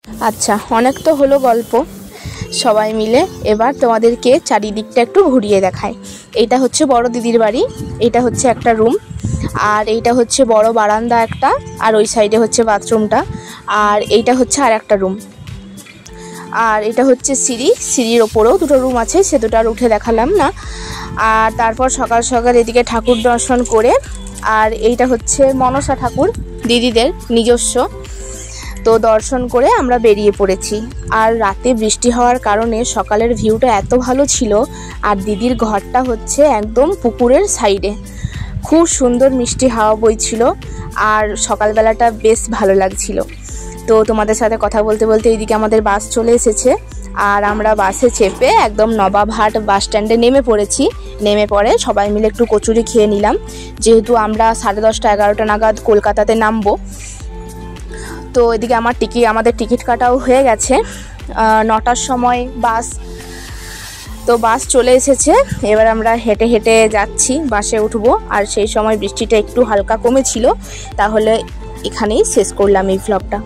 আচ্ছা, অনেক তো হলো গল্প সবাই মিলে, এবার তোমাদেরকে চারিদিকটা একটু ঘুরিয়ে দেখায়। এইটা হচ্ছে বড় দিদির বাড়ি, এটা হচ্ছে একটা রুম, আর এইটা হচ্ছে বড় বারান্দা একটা, আর ওই সাইডে হচ্ছে বাথরুমটা, আর এইটা হচ্ছে আর একটা রুম, আর এটা হচ্ছে সিঁড়ির ওপরেও দুটো রুম আছে, সে দুটো আর উঠে দেখালাম না। আর তারপর সকাল সকাল এদিকে ঠাকুর দর্শন করে, আর এইটা হচ্ছে মনসা ঠাকুর দিদিদের নিজস্ব, তো দর্শন করে আমরা বেরিয়ে পড়েছি। আর রাতে বৃষ্টি হওয়ার কারণে সকালের ভিউটা এত ভালো ছিল, আর দিদির ঘরটা হচ্ছে একদম পুকুরের সাইডে, খুব সুন্দর মিষ্টি হাওয়া বইছিল, আর সকালবেলাটা বেশ ভালো লাগছিল। তো তোমাদের সাথে কথা বলতে বলতে এইদিকে আমাদের বাস চলে এসেছে, আর আমরা বাসে চেপে একদম নবাবহাট বাস স্ট্যান্ডে নেমে পড়েছি। নেমে পড়ে সবাই মিলে একটু কচুরি খেয়ে নিলাম, যেহেতু আমরা 10:30 11টা নাগাদ কলকাতাতে নামবো। তো এদিকে আমাদের টিকিট কাটাও হয়ে গেছে, 9টার সময় বাস, তো বাস চলে এসেছে। এবার আমরা হেঁটে হেঁটে যাচ্ছি, বাসে উঠবো। আর সেই সময় বৃষ্টিটা একটু হালকা কমেছিল। তাহলে এখানেই শেষ করলাম এই ভ্লগটা।